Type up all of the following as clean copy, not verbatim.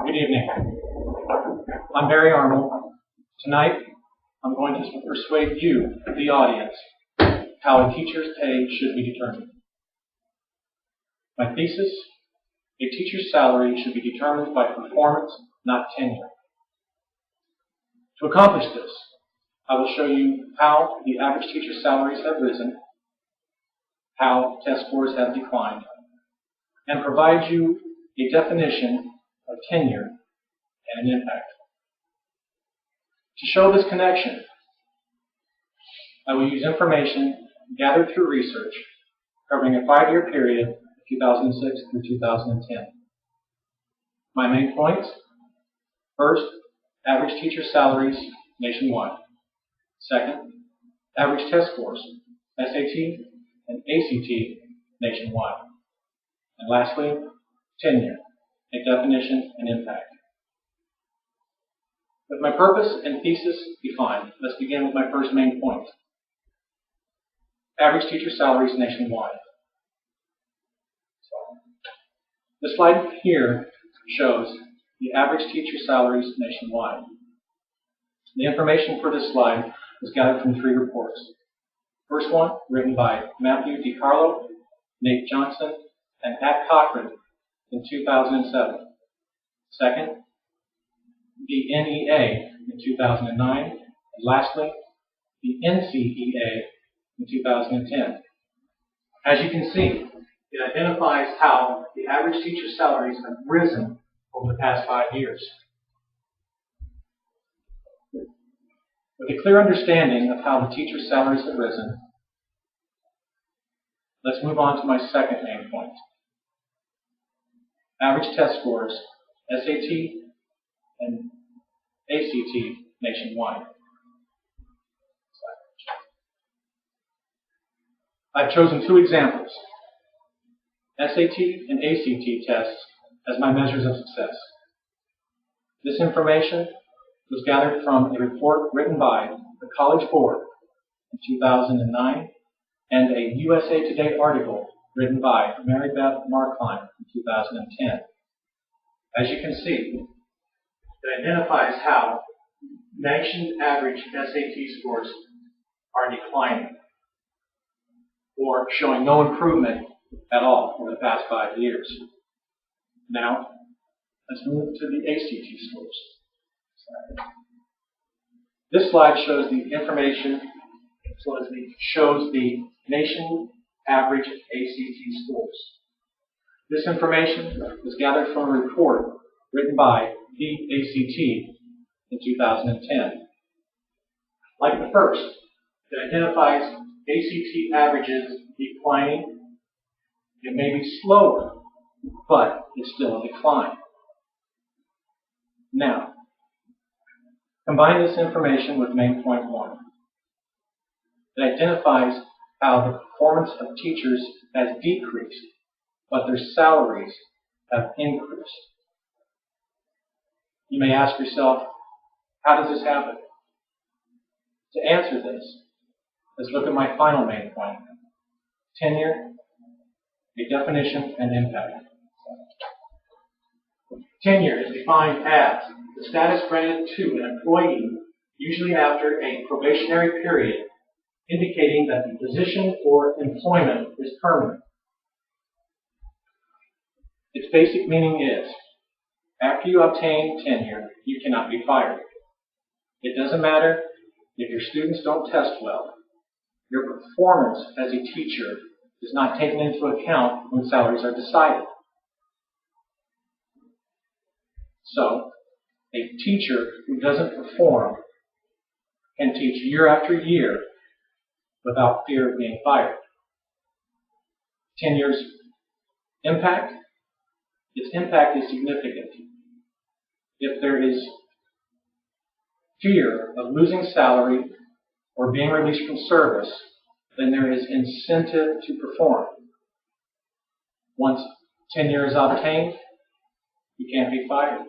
Good evening. I'm Barry Arnold. Tonight, I'm going to persuade you, the audience, how a teacher's pay should be determined. My thesis: a teacher's salary should be determined by performance, not tenure. To accomplish this, I will show you how the average teacher's salaries have risen, how test scores have declined, and provide you a definition of tenure and an impact. To show this connection, I will use information gathered through research covering a 5-year period, 2006 through 2010. My main points: first, average teacher salaries nationwide. Second, average test scores, SAT and ACT, nationwide. And lastly, tenure, a definition and impact. With my purpose and thesis defined, let's begin with my first main point: average teacher salaries nationwide. The slide here shows the average teacher salaries nationwide. The information for this slide was gathered from 3 reports. First one, written by Matthew DiCarlo, Nate Johnson, and Pat Cochran in 2007. Second, the NEA in 2009, and lastly, the NCEA in 2010. As you can see, it identifies how the average teacher salaries have risen over the past 5 years. With a clear understanding of how the teacher salaries have risen, let's move on to my second main point: average test scores, SAT and ACT, nationwide. I've chosen 2 examples, SAT and ACT tests, as my measures of success. This information was gathered from a report written by the College Board in 2009 and a USA Today article written by Mary Beth Markline in 2010. As you can see, it identifies how nation average SAT scores are declining or showing no improvement at all over the past 5 years. Now, let's move to the ACT scores. This slide shows the information, shows the nation average ACT scores. This information was gathered from a report written by the ACT in 2010. Like the first, it identifies ACT averages declining. It may be slower, but it's still a decline. Now, combine this information with main point 1. It identifies how the performance of teachers has decreased, but their salaries have increased. You may ask yourself, how does this happen? To answer this, let's look at my final main point: tenure, a definition, and impact. Tenure is defined as the status granted to an employee, usually after a probationary period, indicating that the position or employment is permanent. Its basic meaning is, after you obtain tenure, you cannot be fired. It doesn't matter if your students don't test well. Your performance as a teacher is not taken into account when salaries are decided. So, a teacher who doesn't perform can teach year after year without fear of being fired. Tenure's impact? Its impact is significant. If there is fear of losing salary or being released from service, then there is incentive to perform. Once tenure is obtained, you can't be fired.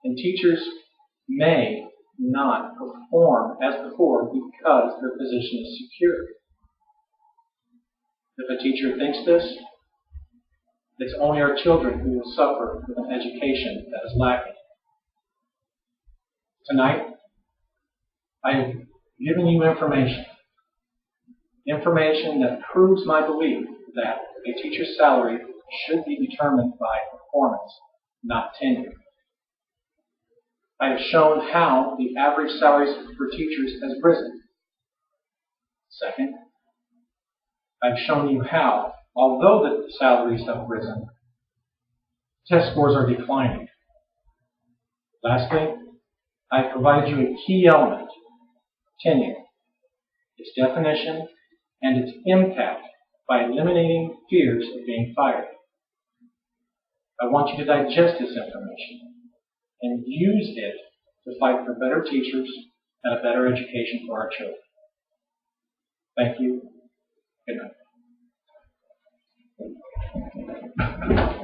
And teachers may not perform as before because their position is secure. If a teacher thinks this, It's only our children who will suffer with an education that is lacking. Tonight, I have given you information that proves my belief that a teacher's salary should be determined by performance, not tenure. I have shown how the average salaries for teachers has risen. Second, I've shown you how, although the salaries have risen, test scores are declining. Lastly, I've provided you a key element, tenure, its definition, and its impact by eliminating fears of being fired. I want you to digest this information and use it to fight for better teachers and a better education for our children. Thank you. Good night.